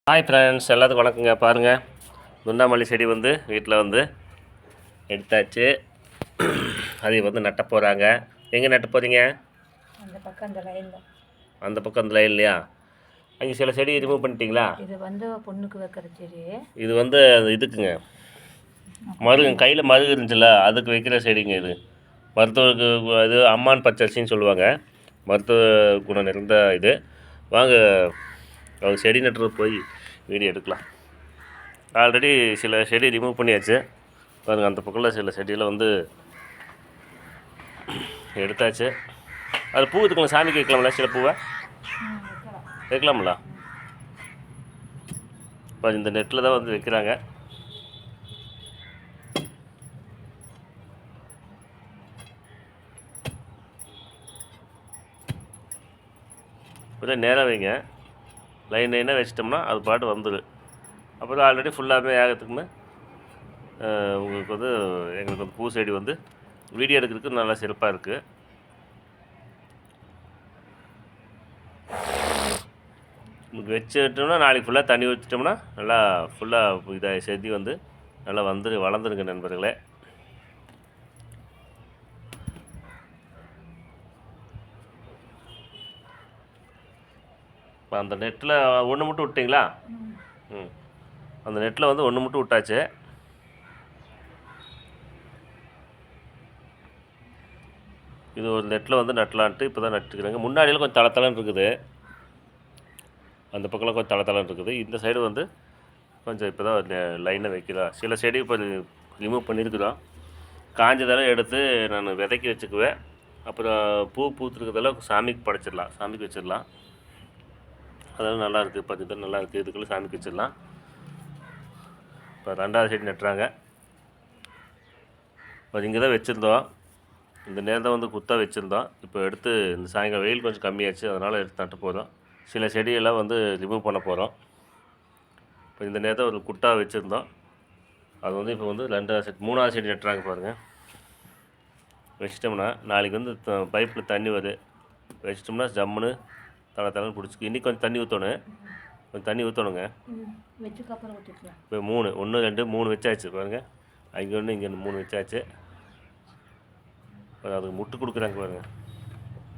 Hi friends, எல்லாத்துக்கும் வணக்கங்க. பாருங்கள், குண்டாமல்லி செடி வந்து வீட்டில் வந்து எடுத்தாச்சு. அதை வந்து நட்ட போகிறாங்க. எங்கே நட்ட போகிறீங்க? அந்த பக்கம் அந்த லைனில். அந்த பக்கம் அந்த லைன் இல்லையா? அங்கே சில செடி ரிமூவ் பண்ணிட்டீங்களா? இது வந்து பொண்ணுக்கு வைக்கிற செடி. இது வந்து இதுக்குங்க, மருகு கையில் மருகு இருந்துச்சுல்ல, அதுக்கு வைக்கிற செடிங்க. இது மருத்துவருக்கு இது அம்மான் பச்சரிசின்னு சொல்லுவாங்க. மருத்துவ குணம் நிறைந்த இது. வாங்க, அவங்க செடி நட்டுறது போய் வீடியோ எடுக்கலாம். ஆல்ரெடி சில செடி ரிமூவ் பண்ணியாச்சு. பாருங்கள், அந்த பக்கத்தில் சில செடியில் வந்து எடுத்தாச்சு. அது பூ இதுக்குள்ள சாமிக்கு வைக்கலாம்ல? சில பூவை வைக்கலாம்ல? இப்போ இந்த நெட்டில் தான் வந்து வைக்கிறாங்க. கொஞ்சம் நேராக வைங்க. லைன் லைனாக வச்சிட்டோம்னா அது பாட்டு வந்துடும். அப்போ தான் ஆல்ரெடி ஃபுல்லாகவே ஆகிறதுக்குன்னு உங்களுக்கு வந்து எங்களுக்கு வந்து பூ செடி வந்து வீடியோ எடுக்கிறதுக்கு நல்லா சிறப்பாக இருக்குது. உங்களுக்கு வச்சுட்டோம்னா நாளைக்கு ஃபுல்லாக தண்ணி ஊற்றிட்டோம்னா நல்லா ஃபுல்லாக இதாக செடி வந்து நல்லா வளர்ந்துருங்க நண்பர்களே. இப்போ அந்த நெட்டில் ஒன்று மட்டும் விட்டிங்களா? அந்த நெட்டில் வந்து ஒன்று மட்டும் விட்டாச்சு. இது ஒரு நெட்டில் வந்து நட்டலான்ட்டு இப்போ தான் நட்டுக்கிறாங்க. முன்னாடியெல்லாம் கொஞ்சம் தளத்தளன்னு இருக்குது. அந்த பக்கம்லாம் கொஞ்சம் தளத்தளன்னு இருக்குது. இந்த சைடு வந்து கொஞ்சம் இப்போ தான் லைனாக வைக்கலாம். சில செடி இப்போ ரிமூவ் பண்ணியிருக்குறோம். காஞ்சதெல்லாம் எடுத்து நான் விதைக்கி வச்சுக்குவேன். அப்புறம் பூ பூத்துருக்கிறதெல்லாம் சாமிக்கு படைச்சிடலாம், சாமிக்கு வச்சிடலாம். அதெல்லாம் நல்லாயிருக்கு. பார்த்துட்டு நல்லாயிருக்கு. இதுக்குள்ளே சாமிக்கு வச்சிடலாம். இப்போ 2வது செடி நட்டுறாங்க. இப்போ இங்கே தான் வச்சுருந்தோம். இந்த நேரம் தான் வந்து குத்தாக வச்சுருந்தோம். இப்போ எடுத்து இந்த சாயங்காலம் வெயில் கொஞ்சம் கம்மியாச்சு, அதனால் எடுத்து நட்டு போகிறோம். சில செடியெல்லாம் வந்து ரிமூவ் பண்ண போகிறோம். இப்போ இந்த நேரத்தை ஒரு குட்டாக வச்சுருந்தோம். அது வந்து இப்போ வந்து 2வது செடி 3வது செடி நட்டுறாங்க. பாருங்கள், வச்சிட்டோம்னா நாளைக்கு வந்து பைப்பில் தண்ணி வருது. வச்சிட்டோம்னா ஜம்முன்னு தலைன்னு பிடிச்சிக்கு. இன்றைக்கி கொஞ்சம் தண்ணி ஊற்றணும். கொஞ்சம் தண்ணி ஊற்றணுங்க. இப்போ 3 1 2 3 வச்சாச்சு. பாருங்கள், அங்கே ஒன்று இங்கே 3 வச்சாச்சு. அதுக்கு முட்டு கொடுக்குறாங்க. பாருங்கள்,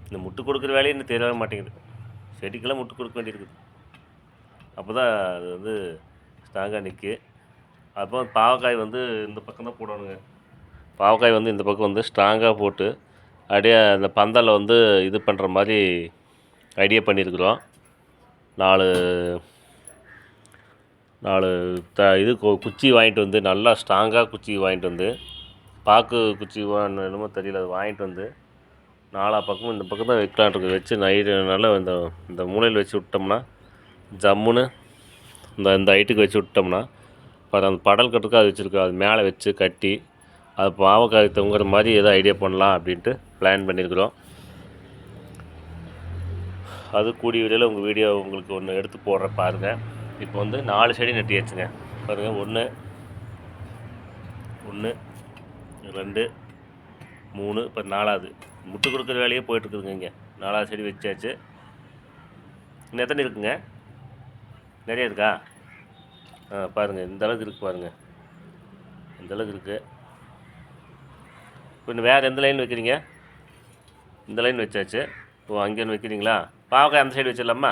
இந்த முட்டு கொடுக்குற வேலையை இன்னும் தெரியவே மாட்டேங்குது. செடிக்கெல்லாம் முட்டு கொடுக்க வேண்டியிருக்குது. அப்போ தான் அது வந்து ஸ்ட்ராங்காக நிற்கி. அப்போ பாவக்காய் வந்து இந்த பக்கம் தான் போடணுங்க. பாவக்காய் வந்து இந்த பக்கம் வந்து ஸ்ட்ராங்காக போட்டு அப்படியே அந்த பந்தலில் வந்து இது பண்ணுற மாதிரி ஐடியா பண்ணியிருக்கிறோம். 4 இது குச்சி வாங்கிட்டு வந்து, நல்லா ஸ்ட்ராங்காக குச்சி வாங்கிட்டு வந்து, பாக்கு குச்சி என்னமோ தெரியல, அது வாங்கிட்டு வந்து 4 பக்கமும் இந்த பக்கம் தான் வைக்கலான்ட்டு வச்சு நல்லா இந்த மூலையில் வச்சு விட்டோம்னா ஜம்முன்னு இந்த ஹைட்டுக்கு வச்சு விட்டோம்னா அந்த படல் கட்டுக்கு அது வச்சுருக்கோம். அது மேலே வச்சு கட்டி அது பாவக்காய் தொங்குற மாதிரி ஏதோ ஐடியா பண்ணலாம் அப்படின்ட்டு பிளான் பண்ணியிருக்கிறோம். அது கூடிய வீடியோவில் உங்கள் வீடியோ உங்களுக்கு ஒன்று எடுத்து போடுற பாருங்கள். இப்போ வந்து 4 செடி நட்டியாச்சுங்க. பாருங்கள், 1 2 3 இப்போ 4வது முட்டு கொடுக்குற வேலையே போயிட்டுருக்குதுங்க. இங்கே 4வது செடி வச்சாச்சு. இன்னும் எத்தனை இருக்குங்க? நிறைய இருக்கா? பாருங்கள், இந்த அளவுக்கு இருக்குது. பாருங்கள், இந்த அளவுக்கு இருக்குது. இப்போ இன்னும் வேறு எந்த லைன் வைக்கிறீங்க? இந்த லைன் வச்சாச்சு. ஓ, அங்கே வைக்கிறீங்களா? பாவக்காய் அந்த சைடு வச்சிடலாமா?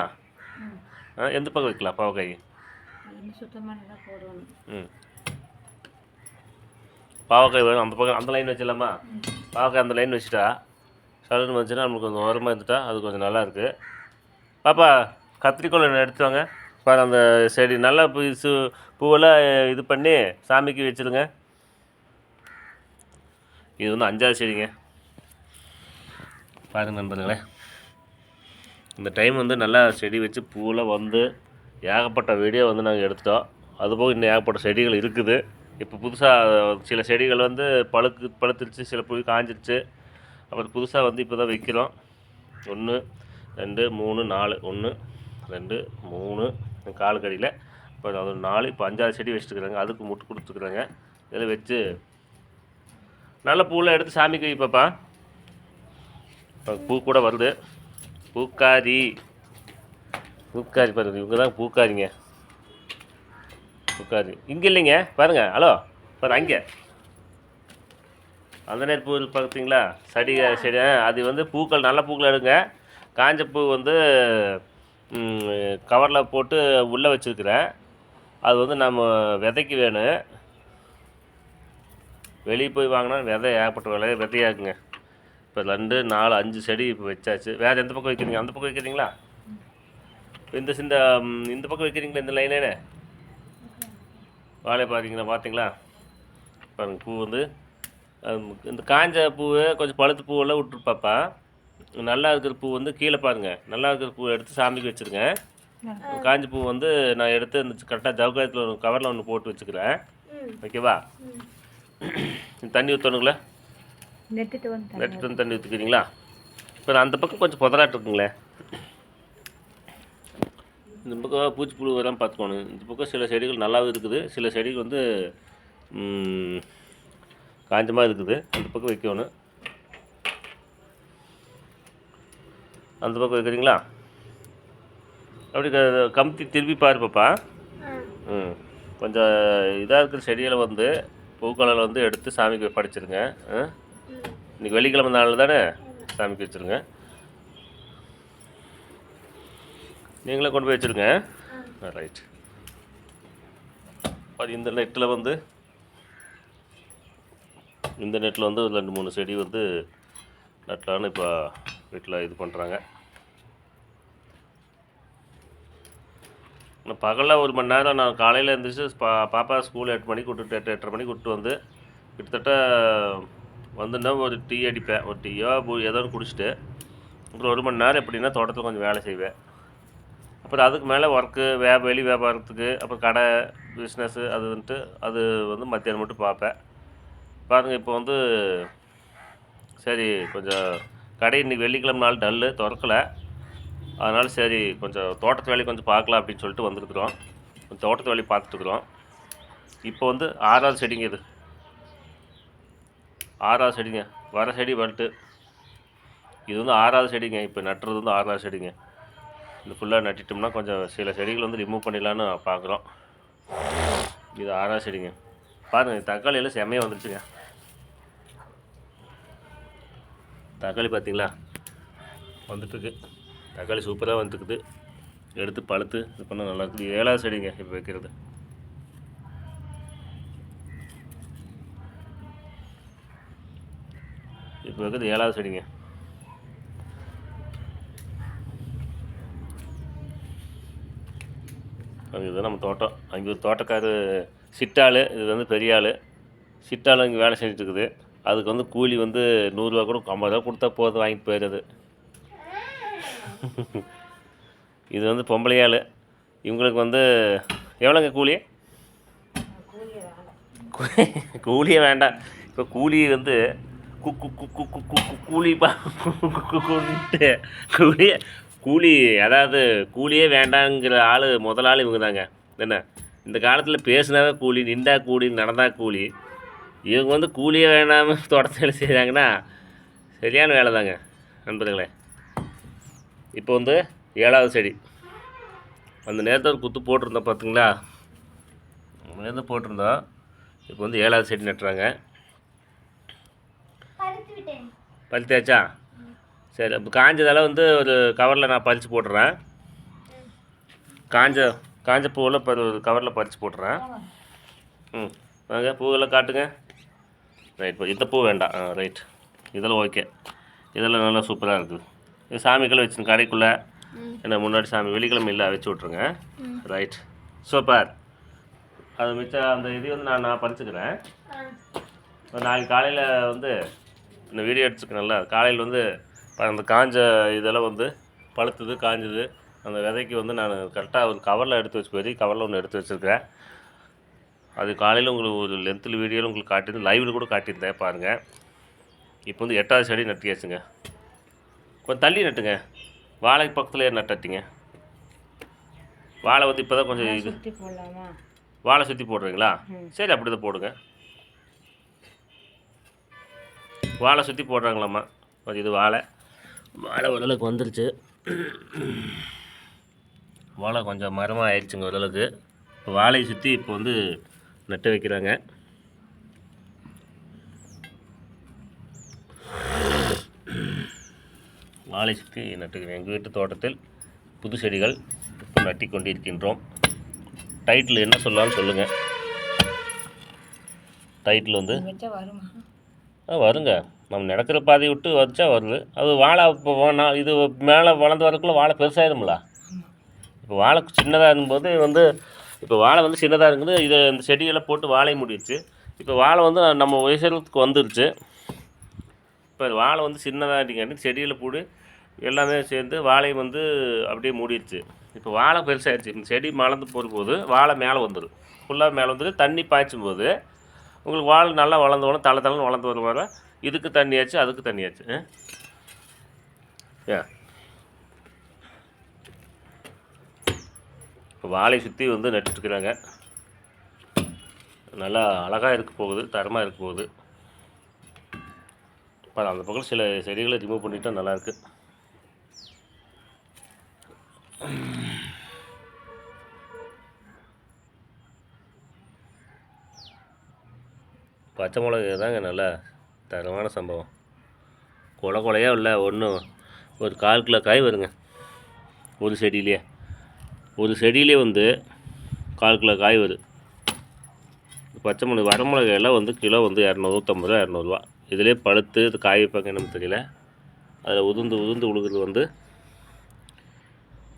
எந்த பக்கம் வைக்கலாம் பாவக்காய்? பாவக்காய் வேணும் அந்த பக்கம், அந்த லைன் வச்சிடலாமா? பாவக்காய் அந்த லைன் வச்சுட்டா சலுன்னு வந்துச்சுன்னா நம்மளுக்கு கொஞ்சம் உரமாக இருந்துட்டா அது கொஞ்சம் நல்லாயிருக்கு. பாப்பா, கத்திரிக்கோள் எடுத்து வாங்க. பாரு, அந்த செடி நல்லா பூவெல்லாம் இது பண்ணி சாமிக்கு வச்சுருங்க. இது வந்து 5வது செடிங்க. பாருங்கள் நண்பர்களே, இந்த டைம் வந்து நல்லா செடி வச்சு பூவெல்லாம் வந்து ஏகப்பட்ட வீடியோ வந்து நாங்கள் எடுத்துட்டோம். அதுபோக இன்னும் ஏகப்பட்ட செடிகள் இருக்குது. இப்போ புதுசாக சில செடிகள் வந்து பழுத்துருச்சு, சில பூ காஞ்சிருச்சு. அப்புறம் புதுசாக வந்து இப்போ தான் வைக்கிறோம். 1 2 3 4 1 2 3 கால் கடியில் இப்போ அது 4 இப்போ 5வது செடி வச்சுட்டுருக்குறாங்க. அதுக்கு முட்டு கொடுத்துருக்குறாங்க. இதில் வச்சு நல்ல பூவெல்லாம் எடுத்து சாமிக்கு வைப்பாப்பா. பூ கூட வருது. பூக்காரி பாருங்க, இவங்க தான் பூக்காரிங்க. உட்காரு இங்கே இல்லைங்க பாருங்கள். ஹலோ பாரு அங்கே அந்த நேர் பூ பார்த்தீங்களா? செடி அது வந்து பூக்கள் நல்ல பூக்கள் எடுங்க. காஞ்ச பூ வந்து கவரில் போட்டு உள்ளே வச்சுருக்கிறேன். அது வந்து நம்ம விதைக்கு வேணும். வெளியே போய் வாங்கினா விதை ஏகப்பட்ட விதையாக்குங்க. இப்போ 2 4 5 செடி இப்போ வச்சாச்சு. வேறு எந்த பக்கம் வைக்கிறீங்க? அந்த பக்கம் வைக்கிறீங்களா? இந்த பக்கம் வைக்கிறீங்களா? இந்த லைனே வாழை பார்த்தீங்களா? பாருங்க பூ வந்து இந்த காஞ்ச பூ கொஞ்சம் பழுத்து பூவெல்லாம் விட்டுருப்பாப்பா. நல்லா இருக்கிற பூ வந்து கீழே பாருங்கள். நல்லா இருக்கிற பூ எடுத்து சாமிக்கு வச்சுருங்க. காஞ்ச பூ வந்து நான் எடுத்து இந்த கரெக்டாக ஜவுக்காயத்தில் ஒரு கவரில் ஒன்று போட்டு வச்சுக்கிறேன். ஓகேவா? தண்ணி ஊற்றணுங்களே. நெட்டுட்டு வந்து தண்ணி ஊற்றிக்கிறீங்களா? இப்போ அந்த பக்கம் கொஞ்சம் புதராட்டு இருக்குங்களே. இந்த பக்கம் பூச்சி புழு வராமல் பார்த்துக்கணும். இந்த பக்கம் சில செடிகள் நல்லாவும் இருக்குது, சில செடிகள் வந்து காஞ்சமாக இருக்குது. அந்த பக்கம் வைக்கணும். அந்த பக்கம் வைக்கிறீங்களா? அப்படி கமுத்தி திருப்பி பாருப்பா. கொஞ்சம் இதாக இருக்கிற செடிகளை வந்து பூக்களில் வந்து எடுத்து சாமிக்கு படைச்சிருங்க. இன்றைக்கி வெள்ளிக்கிழமை நாள் தானே, சாமிக்கு வச்சுருங்க. நீங்களே கொண்டு போய் வச்சுருங்க. ரைட். அது இந்த நெட்டில் வந்து ஒரு 2 3 செடி வந்து நட்டலான்னு இப்போ வீட்டில் இது பண்ணுறாங்க. பகலில் 1 மணி நேரம் நான் காலையில் எழுந்திரிச்சு பாப்பா ஸ்கூல் 8 மணிக்கு விட்டுட்டு 8:30 மணிக்கு விட்டு வந்து கிட்டத்தட்ட வந்துன்னா ஒரு டீ அடிப்பேன். ஒரு டீயோ ஏதோ ஒன்று குடிச்சிட்டு அப்புறம் 1 மணி நேரம் எப்படின்னா தோட்டத்தில் கொஞ்சம் வேலை செய்வேன். அப்புறம் அதுக்கு மேலே ஒர்க்கு வெளி வியாபாரத்துக்கு அப்புறம் கடை பிஸ்னஸ்ஸு அது வந்து மத்தியானம் மட்டும் பார்ப்பேன். பாருங்கள் இப்போ வந்து சரி கொஞ்சம் கடை இன்றைக்கி வெள்ளிக்கிழமை நாள் டல்லு திறக்கலை. அதனால் சரி கொஞ்சம் தோட்டத்து வேலையை கொஞ்சம் பார்க்கலாம் அப்படின்னு சொல்லிட்டு வந்திருக்குறோம். கொஞ்சம் தோட்டத்து வேலையை பார்த்துட்டுருக்குறோம். இப்போ வந்து 6வது செடிங்க. இது 6வது செடிங்க. வர செடி வந்துட்டு இது வந்து 6வது செடிங்க. இப்போ நட்டுறது வந்து 6வது செடிங்க. இது ஃபுல்லாக நட்டிட்டோம்னா கொஞ்சம் சில செடிகள் வந்து ரிமூவ் பண்ணிடலான்னு பார்க்குறோம். இது 6வது செடிங்க. பாருங்கள் தக்காளி எல்லாம் செம்மையாக வந்துருச்சுங்க. தக்காளி பார்த்தீங்களா வந்துட்டுருக்கு. தக்காளி சூப்பராக வந்துருக்குது. எடுத்து பழுத்து இது பண்ணால் நல்லாயிருக்குது. 7வது செடிங்க இப்போ வைக்கிறது. இப்போ வைக்கிறது 7வது செடிங்க. இதுதான் நம்ம தோட்டம். அங்கே ஒரு தோட்டக்காரு சிட்டாள், இது வந்து பெரிய ஆள். சிட்டாள் இங்கே வேலை செஞ்சுட்ருக்குது. அதுக்கு வந்து கூலி வந்து 100 ரூபா கூட 50 ரூபா கொடுத்தா போதும், வாங்கிட்டு போயிடுறது. இது வந்து பொம்பளையாள். இவங்களுக்கு வந்து எவ்வளோங்க கூலி? கூலியே வேண்டாம். இப்போ கூலி வந்து கூலி அதாவது கூலியே வேண்டாங்கிற முதல் ஆள் இவங்க தாங்க. என்ன இந்த காலத்தில் பேசுனாவே கூலி, நின்றா கூலி, நடந்தா கூலி. இவங்க வந்து கூலியே வேண்டாமல் தோட்டத்தை வேலை செய்கிறாங்கன்னா சரியான வேலை தாங்க நண்பர்களே. இப்போ வந்து 7வது செடி. அந்த நேரத்தில் ஒரு குத்து போட்டிருந்தோம் பார்த்திங்களா? நேரத்தில் போட்டிருந்தோம். இப்போ வந்து 7வது செடி நட்டுறாங்க. பழுத்தாச்சா? சரி. அப்போ காஞ்சதெல்லாம் வந்து ஒரு கவரில் நான் பறித்து போட்டுறேன். காஞ்ச பூவெல்லாம் இப்போ ஒரு கவரில் பறித்து போட்டுறேன். வாங்க பூவெல்லாம் காட்டுங்க. ரைட். இப்போ இந்த பூ வேண்டாம். ரைட். இதெல்லாம் ஓகே. இதெல்லாம் நல்லா சூப்பராக இருக்குது. இது சாமிக்கெல்லாம் வச்சுருங்க கடைக்குள்ளே. என்ன முன்னாடி சாமி வெள்ளிக்கிழமை இல்லை வச்சு விட்ருங்க. ரைட். சூப்பர். அது மிச்சம் அந்த இது வந்து நான் பறிச்சுக்கிறேன். நாளைக்கு காலையில் வந்து இந்த வீடியோ எடுத்துருக்கேன்ல, காலையில் வந்து அந்த காஞ்ச இதெல்லாம் வந்து பழுத்தது காஞ்சது அந்த விதைக்கு வந்து நான் கரெக்டாக ஒரு கவரில் எடுத்து வச்சு பெரிய கவரில் ஒன்று எடுத்து வச்சுருக்கேன். அது காலையில் உங்களுக்கு ஒரு லென்த்தில் வீடியோவில் உங்களுக்கு காட்டியிருந்தேன், லைவில் கூட காட்டியிருந்தேன் பாருங்கள். இப்போ வந்து 8வது செடி நட்டியாச்சுங்க. கொஞ்சம் தள்ளி நட்டுங்க. வாழைக்கு பக்கத்தில் நட்டிங்க. வாழை வந்து இப்போ தான் கொஞ்சம் இது வாழை சுற்றி போடுறீங்களா? சரி அப்படி தான் போடுங்க. வாழை சுற்றி போடுறாங்களாம்மா. கொஞ்சம் இது வாழை ஓரளவுக்கு வந்துருச்சு. வாழை கொஞ்சம் மரமாக ஆயிடுச்சுங்க ஓரளவுக்கு. இப்போ வாழையை சுற்றி இப்போ வந்து நட்டு வைக்கிறாங்க. வாழை சுற்றி நட்டுக்கிறேன். எங்கள் வீட்டு தோட்டத்தில் புது செடிகள் இப்போ நட்டி கொண்டிருக்கின்றோம். டைட்டில் என்ன சொல்லலாம்னு சொல்லுங்கள். டைட்டில் வந்து வச்சா வருமா? வருங்க. நம்ம நடக்கிற பாதையை விட்டு வச்சா வருது. அது வாழை இப்போ நான் இது மேலே வளர்ந்து வரக்குள்ளே வாழை பெருசாகிடும்ல. இப்போ வாழை சின்னதாக இருக்கும்போது வந்து இப்போ வாழை வந்து சின்னதாக இருக்குது. இதை இந்த செடியெல்லாம் போட்டு வாழை முடிடுச்சு. இப்போ வாழை வந்து நம்ம உயரத்துக்கு வந்துருச்சு. இப்போ வாழை வந்து சின்னதாகிட்டிங்காட்டி செடியில் போடு எல்லாமே சேர்ந்து வாழை வந்து அப்படியே மூடிடுச்சு. இப்போ வாழை பெருசாகிடுச்சு. இந்த செடி மலர்ந்து போகும்போது வாழை மேலே வந்துடும். ஃபுல்லாக மேலே வந்துட்டு தண்ணி பாய்ச்சும் போது உங்களுக்கு வாழை நல்லா வளர்ந்து வரும். தலைன்னு வளர்ந்து வரும். வர இதுக்கு தண்ணியாச்சு, அதுக்கு தண்ணியாச்சு. ஏன் இப்போ வாழை சுற்றி வந்து நட்டுட்டுருக்குறாங்க. நல்லா அழகாக இருக்க போகுது, தரமாக இருக்க போகுது. இப்போ அந்த பக்கம் சில செடிகளை ரிமூவ் பண்ணிட்டா நல்லாயிருக்கு. பச்சை மிளகா தாங்க நல்லா தரமான சம்பவம். கொலையாக இல்லை ஒன்றும் ஒரு 1/4 கிலோ காய் வருங்க ஒரு செடியிலே வந்து 1/4 கிலோ காய் வரும். பச்சை மிளகா வர மிளகாயெல்லாம் வந்து கிலோ வந்து 250 ரூபா 200 இதிலே பழுத்து இது காய் வைப்பாங்க என்னன்னு தெரியல. அதில் உதிர்ந்து உழுகுறது வந்து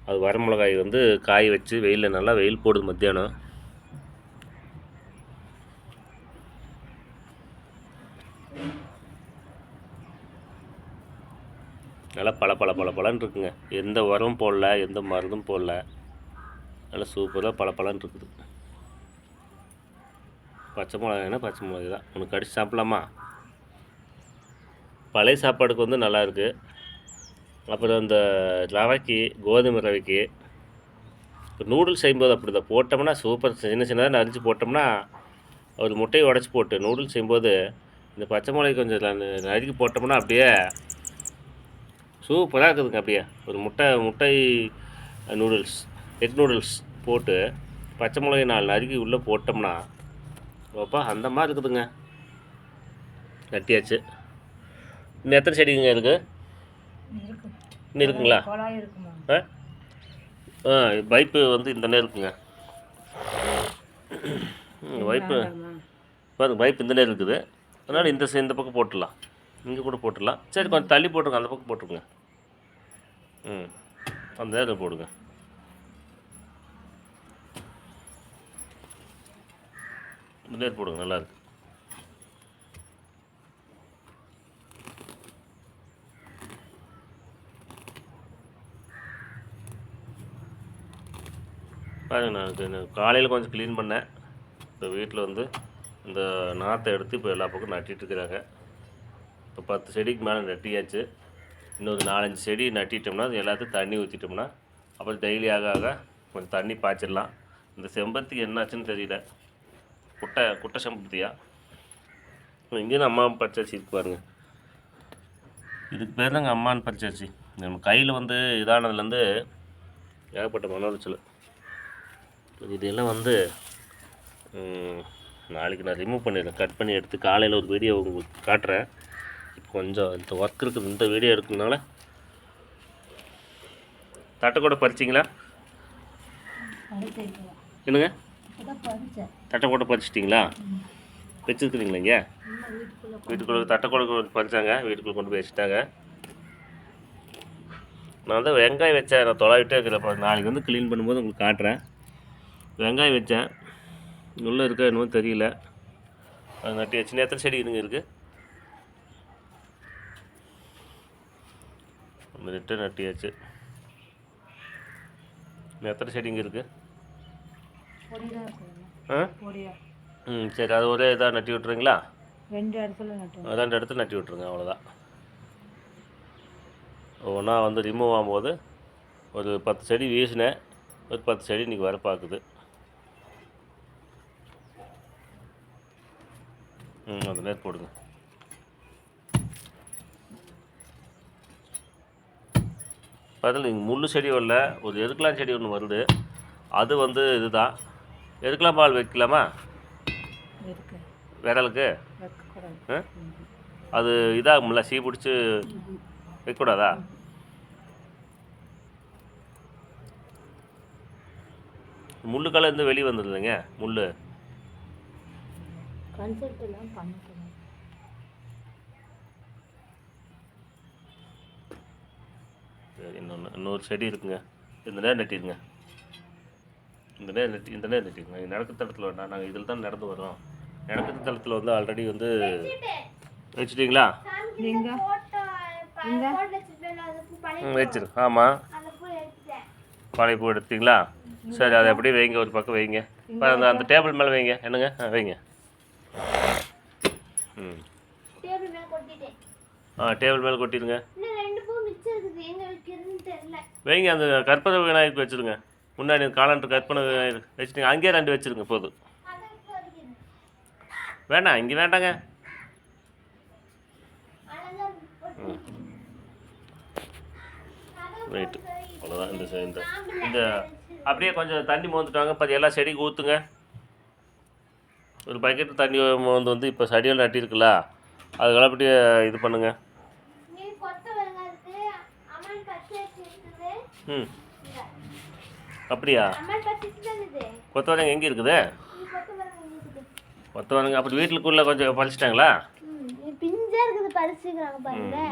அது வர மிளகாய் வந்து காய் வச்சு வெயிலில் நல்லா வெயில் போடுது மத்தியானம். நல்லா பழன்னு இருக்குங்க. எந்த உரமும் போடல, எந்த மருந்தும் போடல. நல்லா சூப்பராக பழன்னு இருக்குது. பச்சை மிளகாய்னா பச்சை மிளகாய் தான். ஒன்று கடிச்சு சாப்பிட்லாமா? பழைய சாப்பாடுக்கு வந்து நல்லாயிருக்கு. அப்புறம் இந்த ரவைக்கு, கோதுமை ரவைக்கு இப்போ நூடுல்ஸ் செய்யும்போது அப்படி தான் போட்டோம்னா சூப்பர். சின்னதாக நரிஞ்சு போட்டோம்னா ஒரு முட்டையை உடச்சி போட்டு நூடுல்ஸ் செய்யும்போது இந்த பச்சை மிளகாய் கொஞ்சம் நறுக்கி போட்டோம்னா அப்படியே சூப்பராக இருக்குதுங்க. அப்படியே ஒரு முட்டை நூடுல்ஸ், எக் நூடுல்ஸ் போட்டு பச்சை மிளகாய் 4 நறுக்கி உள்ளே போட்டோம்னா அப்பா அந்த மாதிரி இருக்குதுங்க. நட்டியாச்சு. இன்னும் எத்தனை செடிங்க இருக்குது? இன்னும் இருக்குங்களா? பைப்பு வந்து இந்த நேரம் இருக்குங்க. பைப்பு பாருங்க, பைப் இந்த நேரம் இருக்குது. அதனால் இந்த பக்கம் போட்டுடலாம். இங்கே கூட போட்டுடலாம். சரி, கொஞ்சம் தள்ளி போட்டுருங்க. அந்த பக்கம் போட்டுருங்க. அந்த நேரம் போடுங்க. இந்த நேரம் போடுங்க, நல்லாயிருக்கு. பாருங்க, நான் காலையில் கொஞ்சம் க்ளீன் பண்ணேன். இப்போ வீட்டில் வந்து இந்த நாற்றை எடுத்து இப்போ எல்லா பக்கம் நட்டிட்டுருக்குறாங்க. இப்போ 10 செடிக்கு மேலே நட்டியாச்சு. இன்னொரு 4-5 செடி நட்டிட்டோம்னா அது எல்லாத்தையும் தண்ணி ஊற்றிட்டோம்னா அப்புறம் டெய்லி ஆக கொஞ்சம் தண்ணி பாய்ச்சிடலாம். இந்த செம்பருத்திக்கு என்னாச்சுன்னு தெரியல. குட்டை செம்பருத்தியா? இங்கேயும் அம்மான் பச்சரிசி இருக்கு பாருங்க. இதுக்கு பேர் தாங்க அம்மான் பச்சரிசி. நம்ம கையில் வந்து இதானதுலேருந்து ஏகப்பட்ட மன உளைச்சல். இதெல்லாம் வந்து நாளைக்கு நான் ரிமூவ் பண்ணிடுறேன். கட் பண்ணி எடுத்து காலையில் ஒரு வீடியோ உங்களுக்கு காட்டுறேன். இப்போ கொஞ்சம் இந்த ஒர்க் இருக்குது. இந்த வீடியோ எடுக்கிறதுனால தட்டை கூட பறிச்சிங்களா? என்னங்க, தட்டை கூட பறிச்சிட்டிங்களா? வச்சுருக்குறீங்களா? இங்கே வீட்டுக்குள்ளே தட்டை கூட பறிச்சாங்க. வீட்டுக்குள்ளே கொண்டு போய் வச்சுட்டாங்க. நான் வந்து வெங்காயம் வச்சேன். நான் தொலைவிட்டே இருக்கிற நாளைக்கு வந்து க்ளீன் பண்ணும்போது உங்களுக்கு காட்டுறேன். வெங்காயம் வச்சேன். உள்ளே இருக்கா என்னமோ தெரியல. அது நட்டி வச்சு எத்தனை செடி இதுங்க இருக்குது? அந்த நட்டியாச்சு. எத்தனை செடிங்க இருக்குது? சரி, அது ஒரே இதாக நட்டி விட்ருங்களா? 2 இடத்துல நட்டு. 2 இடத்துல நட்டி விட்ருங்க, அவ்வளோதான். ஒவ்வொன்றா வந்து ரிமூவ் ஆகும்போது ஒரு 10 செடி வீசினேன். ஒரு 10 செடி இன்றைக்கி வர பார்க்குது. அந்த நேரம் போடுங்க. அதில் நீங்கள் முள் செடி வரல, ஒரு எருக்கலாம் செடி ஒன்று வருது. அது வந்து இதுதான். எதுக்கெல்லாம் பால் வைக்கலாமா? இருக்கு. விரலுக்கு வைக்கக்கூடாது. அது இதாகும்ல, சீ பிடிச்சி வைக்கக்கூடாதா? முள்ளுக்கெல்லாம் இருந்து வெளியே வந்துடுதுங்க முள். கன்சல்ட் எல்லாம் பண்ணிக்கலாம். சரி, இன்னொரு செடி இருக்குங்க. இந்த நேரம் நட்டிடுங்க. இந்த நேரம் நட்டிடுங்க. நடக்கிற தளத்தில் வேணா, நாங்கள் இதில் தான் நடந்து வரோம். நடக்கிற தளத்தில் வந்து ஆல்ரெடி வந்து வச்சுட்டிங்களா? வச்சிரு. ஆமாம், பழைய பூ எடுத்தீங்களா? சரி, அதை அப்படியே வைங்க, ஒரு பக்கம் வைங்க. அந்த டேபிள் மேலே வைங்க. என்னங்க? வைங்க. ம், டேபிள் மேலே கொட்டிடுங்க. வைங்க, அந்த கற்பனை விநாயகருக்கு வச்சுருங்க. முன்னாடி காலண்டர் கற்பனை விநாயகர் வச்சுட்டீங்க, அங்கேயே 2 வச்சுருங்க போதும். வேண்டாம், இங்கே வேண்டாங்க. ரைட்டு, அவ்வளோதான். இந்த இந்த அப்படியே கொஞ்சம் தண்ணி மோந்துட்டாங்க. இப்போ எல்லா செடிக்கு ஊற்றுங்க. ஒரு பக்கெட் தண்ணி மோந்து வந்து இப்போ செடியில் நட்டிருக்குல்ல, அதுக்கெல்லாம் அப்படியே இது பண்ணுங்க. ம், அப்படியா? கொத்தவரங்க எங்கே இருக்குது? கொத்தவரங்க அப்படி வீட்டுக்குள்ளே கொஞ்சம் பறிச்சிட்டாங்களா?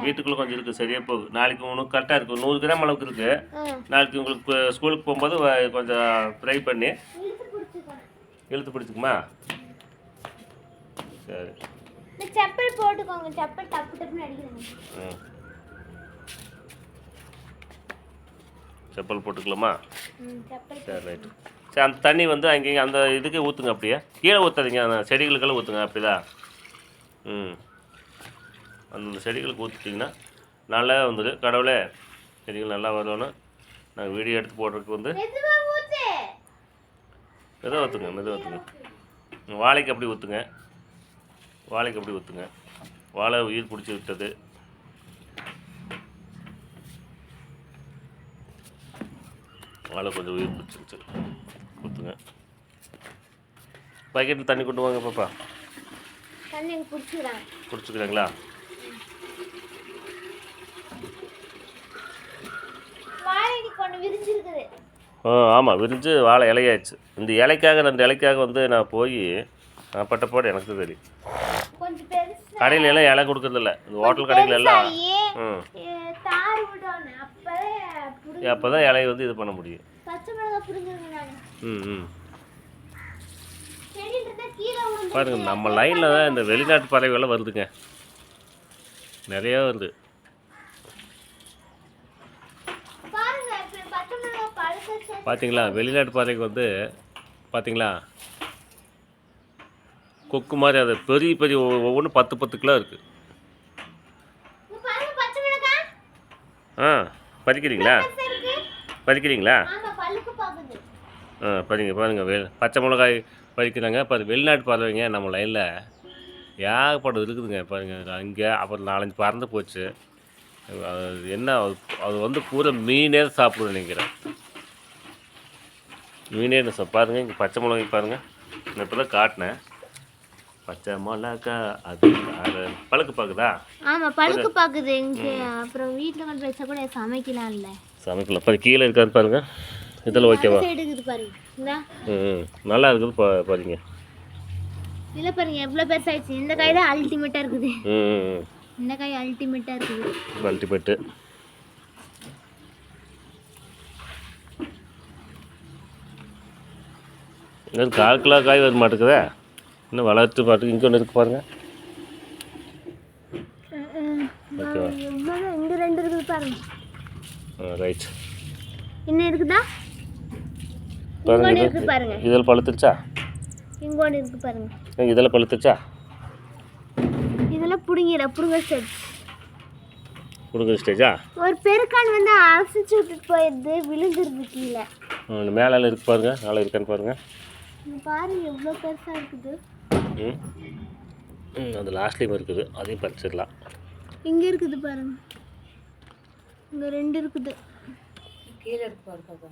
வீட்டுக்குள்ளே கொஞ்சம் இருக்குது, சரியாக போகுது. நாளைக்கு உனக்கு கரெக்டாக இருக்கும். 100 கிராம் அளவுக்கு இருக்குது. நாளைக்கு உங்களுக்கு ஸ்கூலுக்கு போகும்போது கொஞ்சம் ஃப்ரை பண்ணி இழுத்து பிடிச்சிக்குமா? சரி, செப்பல் போட்டுக்கோங்க. செப்பல் டப்பு டப்புன்னு அடிக்கிறாங்க. செப்பல் போட்டுக்கலாமா? செப்பல். சரி, ரைட்டு. சரி, அந்த தண்ணி வந்து அங்கேயும் அந்த இதுக்கு ஊற்றுங்க. அப்படியே கீழே ஊற்றாதீங்க, அந்த செடிகளுக்கெல்லாம் ஊற்றுங்க. அப்படிதான். ம், அந்த செடிகளுக்கு ஊற்றிட்டிங்கன்னா நல்லா வந்துடும். கடவுளே, செடிகள் நல்லா வரணும். நாங்கள் வீடியோ எடுத்து போடுறதுக்கு வந்து மெதுவாக ஊற்றுங்க, மெதுவாக ஊற்றுங்க. வாழைக்கு அப்படி ஊற்றுங்க. வாழைக்கு அப்படி ஊற்றுங்க. வாழை உயிர் பிடிச்சி விட்டது. வாழை கொஞ்சம் உயிர் பிடிச்சிருச்சு, ஊற்றுங்க. பாக்கெட்டில் தண்ணி கொண்டு வாங்க பாப்பா. தண்ணி பிடிச்சிக்கிறாங்க. பிடிச்சிக்கிறாங்களா? வாழை கொண்டு விரிஞ்சிருக்குது. ஆமாம், விரிஞ்சு வாழை இலையாச்சு. இந்த இலைக்காக 2 இலைக்காக வந்து நான் போய் நான் பட்ட பாடு எனக்கு தெரியும். கொஞ்சம் பெருசு. கடையில எல்லாம் இலை கொடுக்கறதில்ல, இந்த ஹோட்டல் கடைகள் எல்லாம். தார் விடணும். அப்போ தான் இலையை வந்து இது பண்ண முடியும். பச்சை மிளகாய் புரிஞ்சுருங்க. ம், பாருங்க, நம்ம லைனில் தான் இந்த வெளிநாட்டு பறவைகள்லாம் வருதுங்க, நிறையா வருது. பார்த்தீங்களா? வெளிநாட்டு பறவைக்கு வந்து பார்த்தீங்களா, கொக்கு மாதிரி அது பெரிய பெரிய ஒவ்வொன்றும் 10 கிலோ இருக்குது. பறிக்கிறீங்களா? பறிக்கிறீங்களா? பாருங்க பாருங்கள், பச்சை மிளகாய் பறிக்கிறாங்க. பாரு, வெளிநாட்டு பறவைங்க நம்ம லைனில் ஏகப்பட்டது இருக்குதுங்க. பாருங்கள், அங்கே அப்புறம் 4-5 பறந்து போச்சு. என்ன அது வந்து பூரா மீனே சாப்பிடுன்னு நினைக்கிறேன். மீனே பாருங்கள், இங்கே பச்சை மிளகாய் பாருங்கள். நான் இப்போ தான் காட்டினேன். பச்சை மிளகா அது பழுக்கு பார்க்குதா? ஆமாம், பழுக்கு பார்க்குது. இங்கே அப்புறம் வீட்டில் கொண்டு வச்சா கூட சமைக்கலாம்ல. சமைக்கலாம். பாரு, கீழே இருக்காது பாருங்கள். இதில் ஓகேவா? எடுக்குது பாருங்க. நல்லா இருக்குது பாருங்க. இல்லை பாருங்க, எவ்வளோ பெருசாகிடுச்சு. இந்த காய் தான் அல்டிமேட்டாக இருக்குது. இந்த காய் அல்டிமேட்டாக இருக்குது. அல்டிமேட்டு. இன்னும் 1/4 கிலோ காய் வர மாட்டேங்குதே. இன்னும் வளர்த்து பாட்டுக்கு இங்கே ஒன்று இருக்குது பாருங்கள். ஓகேவா? இங்கே 2 இருக்குது பாருங்க. ரைட். இன்னும் இருக்குதா? பாருங்க, இதில் பழுத்துருச்சா? இங்கோடு இருக்கு பாருங்க. இதெல்லாம் பழுத்துச்சா? இதெல்லாம் புடுங்க ஸ்டேஜா? ஒரு பெருக்கான் வந்து அரைச்சி விட்டுட்டு போயிடுது, விழுந்துருது கீழே. மேலே இருக்கு பாருங்க, மேலே இருக்கான்னு பாருங்க. பாருங்க எவ்வளோ பெருசாக இருக்குது. அது லாஸ்ட்லேயும் இருக்குது, அதையும் பறிச்சிடலாம். இங்கே இருக்குது பாருங்க, இங்கே 2 இருக்குது. கீழே இருக்கு பாருங்க.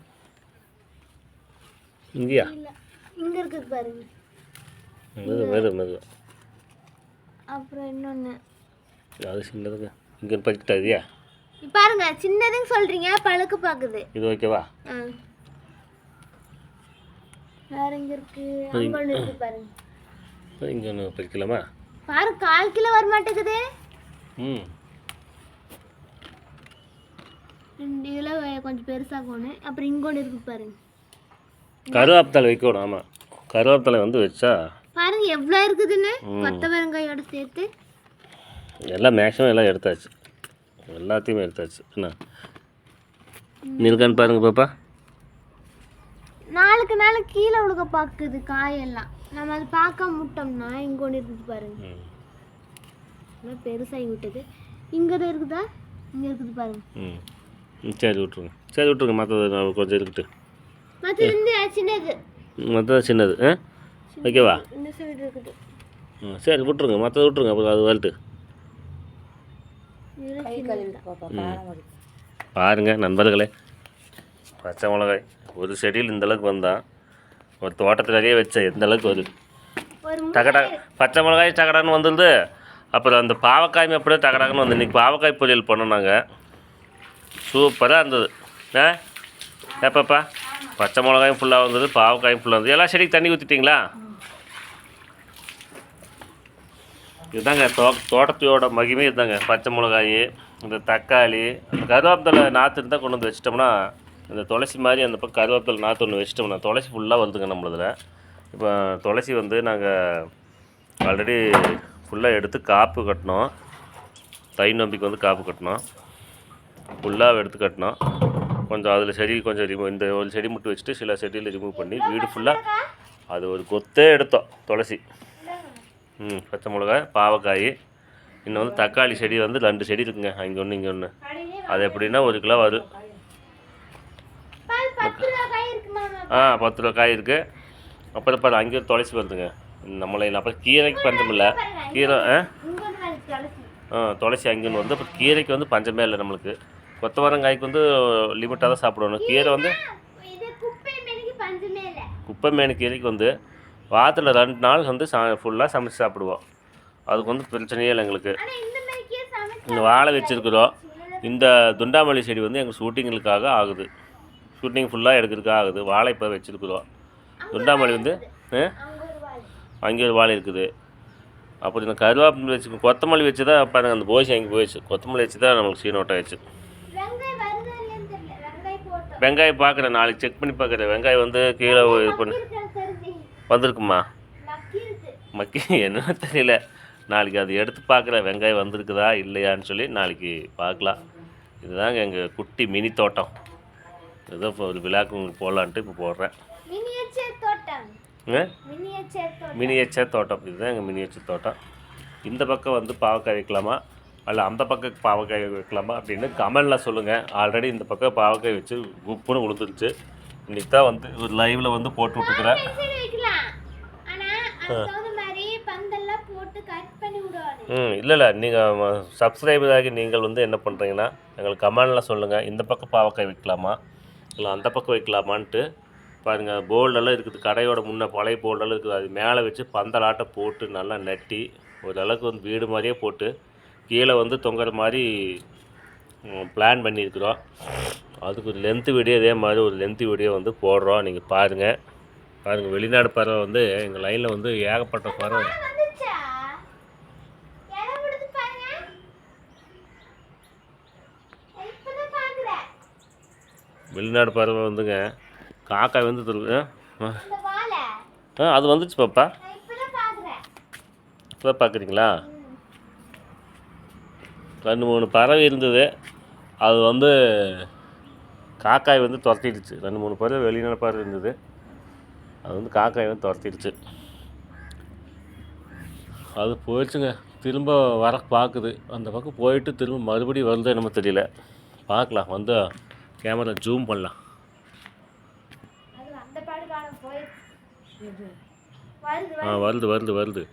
இங்கேயா? இங்கே இருக்குது பாருங்க. மெது அப்புறம் இன்னொன்று அது சின்னதுங்க. இங்கே பறிக்கிட்டா இதுயா பாருங்க, சின்னதுன்னு சொல்கிறீங்க, பழுக்க பார்க்குது. இது ஓகேவா? ஆ, வேற எங்கே இருக்கு? அங்கே ஒன்று இருக்கு பாருங்க. இங்கே ஒன்று பறிக்கலாமா? பாரு, 1/4 கிலோ வர மாட்டேங்குது. ம், இதில் கொஞ்சம் பெருசாக ஒன்று. அப்புறம் இங்கே ஒன்று இருக்கு பாருங்க. கருவேப்பிலை வைக்கணும். ஆமாம், கருவேப்பிலை வந்து வச்சா பாருங்க எவ்வளோ இருக்குதுன்னு. கொத்தவரங்காயோட சேர்த்து எல்லாம் மேக்ஸிமம் எல்லாம் எடுத்தாச்சு, எல்லாத்தையுமே எடுத்தாச்சு. என்ன நிற்கான்னு பாருங்க பாப்பா. நாளுக்கு நாள் கீழே விழுக பார்க்குது காயெல்லாம். நம்ம அது பார்க்க முட்டோம்னா இங்கே ஒன்று இருக்குது பாருங்க. நல்லா பெருசாகி விட்டது. இங்கே தான் இருக்குதா? இங்கே இருக்குது பாருங்க. சரி விட்ருங்க, சரி விட்ருங்க. மற்றது கொஞ்சம் இருக்கட்டு. மற்றது வந்து சின்னது. மற்றது சின்னது. ஓகேவா? இந்த சைடு இருக்குது. சரி விட்ருங்க, மற்றது விட்ருங்க. அப்புறம் அது வரட்டு. பாருங்க நண்பர்களே, பச்சை மிளகாய் ஒரு செடியில் இந்தளவுக்கு வந்தான். ஒரு தோட்டத்தில் நிறைய வச்சேன், எந்த அளவுக்கு வருது. டகடா பச்சை மிளகாய் டகடான்னு வந்துடுது. அப்புறம் அந்த பாவக்காயும் அப்படியே டகடான்னு வந்து இன்றைக்கி பாவக்காய் பொரியல் பண்ணோம் நாங்கள். சூப்பராக இருந்தது. ஏப்பாப்பா, பச்சை மிளகாயும் ஃபுல்லாக வந்தது, பாவக்காயும் ஃபுல்லாக வந்தது. எல்லா செடிக்கு தண்ணி ஊற்றிட்டிங்களா? இதுதாங்க தோட்டத்தையோட மகிமே. இதுதாங்க பச்சை மிளகாய், இந்த தக்காளி, அந்த கருவேப்பிலை நாற்று இருந்தால் கொண்டு வந்து வச்சிட்டோம்னா, இந்த துளசி மாதிரி அந்த பக்கம் கருவேப்பிலை நாற்று ஒன்று வச்சிட்டோம்னா துளசி ஃபுல்லாக வருதுங்க நம்மளதில். இப்போ துளசி வந்து நாங்கள் ஆல்ரெடி ஃபுல்லாக எடுத்து காப்பு கட்டினோம். தை நோம்பிக்கு வந்து காப்பு கட்டினோம், ஃபுல்லாக எடுத்து கட்டினோம். கொஞ்சம் அதில் செடி கொஞ்சம் ரிமூவ், இந்த ஒரு செடி மட்டும் வச்சுட்டு சில செடியில் ரிமூவ் பண்ணி வீடு ஃபுல்லாக அது ஒரு கொத்தே எடுத்தோம். துளசி, பச்சை மிளகாய், பாவக்காய், இன்னும் வந்து தக்காளி செடி வந்து 2 செடி இருக்குங்க. இங்கே ஒன்று இங்கே ஒன்று. அது எப்படின்னா 1 கிலோ வரும். 10 ரூபா காய் இருக்குது. அப்புறம் பாரு அங்கே ஒரு துளசி வருதுங்க நம்மளை. அப்புறம் கீரைக்கு பஞ்சம் இல்லை. கீரை துளசி அங்கேன்னு வந்து. அப்புறம் கீரைக்கு வந்து பஞ்சமே இல்லை நம்மளுக்கு. கொத்தவரங்காய்க்கு வந்து லிமிட்டாக தான் சாப்பிடணும். கீரை வந்து குப்பை மேனு கீரைக்கு வந்து வாரத்தில் 2 நாள் வந்து ஃபுல்லாக சமைச்சு சாப்பிடுவோம். அதுக்கு வந்து பிரச்சனையே இல்லை எங்களுக்கு. இந்த வாழை வச்சுருக்குறோம். இந்த துண்டாமல்லி செடி வந்து எங்கள் ஷூட்டிங்களுக்காக ஆகுது. ஷூட்டிங் ஃபுல்லாக எடுக்கிறதுக்காக ஆகுது. வாழை இப்போ வச்சுருக்குறோம். துண்டாமல்லி வந்து அங்கே ஒரு வாழை இருக்குது. அப்புறம் இந்த கருவேப்பிலை வச்சு கொத்தமல்லி வச்சு தான் பாருங்கள் அந்த போய்ச்சி அங்கே போயிடுச்சு. கொத்தமல்லி வச்சு தான் நமக்கு சீனோட் ஆயிடுச்சு. வெங்காயம் பார்க்குறேன், நாளைக்கு செக் பண்ணி பார்க்குறேன். வெங்காயம் வந்து கீழே இது பண்ணி வந்திருக்குமா? மக்கி என்ன தெரியல. நாளைக்கு அது எடுத்து பார்க்குறேன், வெங்காயம் வந்திருக்குதா இல்லையான்னு சொல்லி நாளைக்கு பார்க்கலாம். இதுதாங்க எங்கள் குட்டி மினி தோட்டம். ஏதோ இப்போ ஒரு விழாக்கு உங்களுக்கு போடலான்ட்டு இப்போ போடுறேன். மினியேச்சர் தோட்டம். இதுதான் எங்கள் மினியேச்சர் தோட்டம். இந்த பக்கம் வந்து பாவக்காய் வைக்கலாமா அல்ல அந்த பக்கம் பாவக்காய் வைக்கலாமா அப்படின்னு கமெண்டில் சொல்லுங்கள். ஆல்ரெடி இந்த பக்கம் பாவக்காய் வச்சு உப்புன்னு விழுந்துருச்சு. இன்றைக்கி தான் வந்து ஒரு லைவில் வந்து போட்டு விட்டுக்கிறேன். இல்லை நீங்கள் சப்ஸ்கிரைபர் ஆகி நீங்கள் வந்து என்ன பண்ணுறீங்கன்னா எங்களுக்கு கமெண்டில் சொல்லுங்கள். இந்த பக்கம் பாவக்காய் வைக்கலாமா இல்லை அந்த பக்கம் வைக்கலாமான்ட்டு பாருங்கள். போல்டெல்லாம் இருக்குது, கடையோட முன்னே பழைய போல்டெல்லாம் இருக்குது. அது மேலே வச்சு பந்தலாட்டை போட்டு நல்லா நட்டி ஓரளவுக்கு வந்து வீடு மாதிரியே போட்டு கீழே வந்து தொங்குற மாதிரி பிளான் பண்ணியிருக்கிறோம். அதுக்கு ஒரு லென்த்து வீடியோ இதே மாதிரி ஒரு லென்த்து வீடியோ வந்து போடுறோம். நீங்கள் பாருங்கள். வெளிநாடு பறவை வந்து எங்கள் லைனில் வந்து ஏகப்பட்ட பறவை. வெளிநாடு பறவை வந்துங்க காக்காய் வந்து அது வந்துச்சு பாப்பா. இப்போ பார்க்குறீங்களா? 2-3 பறவை இருந்தது. அது வந்து காக்காய் வந்து துரத்திடுச்சு. 2-3 பறவை வெளிநாடு பறவை இருந்தது. அது வந்து காக்காய் வந்து துரத்திடுச்சு. அது போயிடுச்சுங்க. திரும்ப வர பார்க்குது. அந்த பக்கம் போயிட்டு திரும்ப மறுபடியும் வருது என்னமோ தெரியல. பார்க்கலாம், வந்து கேமரா ஜூம் பண்ணலாம். வருது வருது வருது.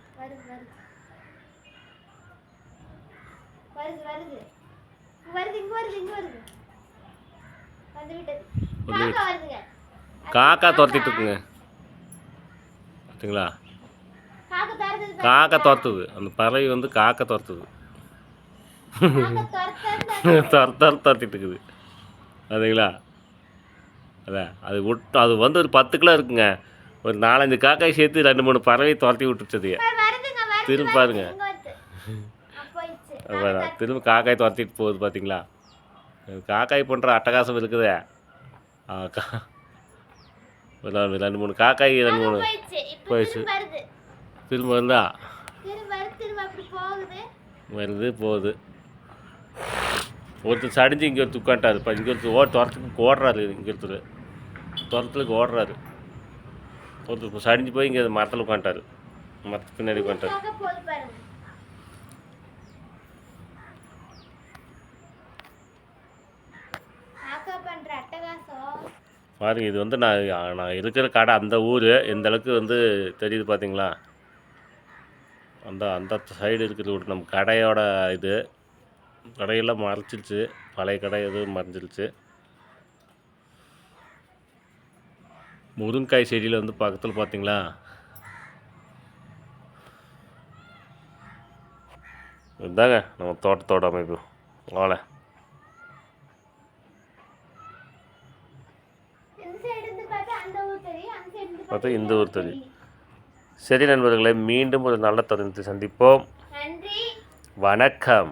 காக்கா துரத்திட்டு இருக்குங்க. பார்த்தீங்களா? காக்கை துரத்துது பாரு. காக்கை துரத்துது, அந்த பறவை வந்து காக்கை துரத்துது. காக்கை துரத்திட்டு இருக்குது. அதுங்களா? அதான் அது விட்டு அது வந்து ஒரு 10 கிலோ இருக்குங்க. ஒரு 4-5 காக்காய் சேர்த்து 2-3 பறவை துரத்தி விட்டுருச்சது. வருதுங்க வருது. திரும்ப பாருங்க, இங்க வருது. போயிடுச்சு. அதான் திரும்ப காக்காய் துரத்திட்டு போகுது பார்த்தீங்களா? காக்காய் பண்ணுற அட்டகாசம் இருக்குதே. ஒரு 2-3 காக்காய் 2-3 போயிடுச்சு. இப்போ போயிடுச்சு. திரும்ப வருது. திரும்ப வந்தா திரும்ப வருது. திரும்ப அப்படி போகுது. வருது போகுது. ஒருத்தர் சடிஞ்சு இங்கே ஒருத்தர் உட்காந்துட்டாரு. இப்போ இங்கே ஒருத்தர் துரத்துக்கு ஓடுறாரு. இங்கே ஒருத்தர் துரத்துக்கு ஓடுறாரு. ஒருத்தர் இப்போ சடிஞ்சு போய் இங்கே மரத்தில் உட்காந்துட்டாரு. மரத்துக்கு பின்னாடி உட்காந்துட்டாரு. காக்கை போகுது பாருங்க. காக்கா பண்ற அட்டகாசம். பாருங்க, இது வந்து நான் இருக்கிற கடை அந்த ஊர் எந்த அளவுக்கு வந்து தெரியுது பார்த்தீங்களா? அந்த சைடு இருக்குது வீடு நம்ம கடையோட இது. கடையெல்லாம் மறைச்சிருச்சு, பழைய கடை எதுவும் மறைஞ்சிருச்சு. முருங்கைக்காய் செடியில் வந்து பக்கத்தில் பார்த்தீங்களா? இதுதாங்க நம்ம தோட்டத்தோட அமைப்பு. வாழை இந்த சைடு இருந்து பார்த்தா அந்த ஊர் தெரியும், அந்த சைடு இருந்து பார்த்தா இந்த ஊர் தெரியும். சரி நண்பர்களே, மீண்டும் ஒரு நல்ல தொடர்ந்து சந்திப்போம். நன்றி, வணக்கம்.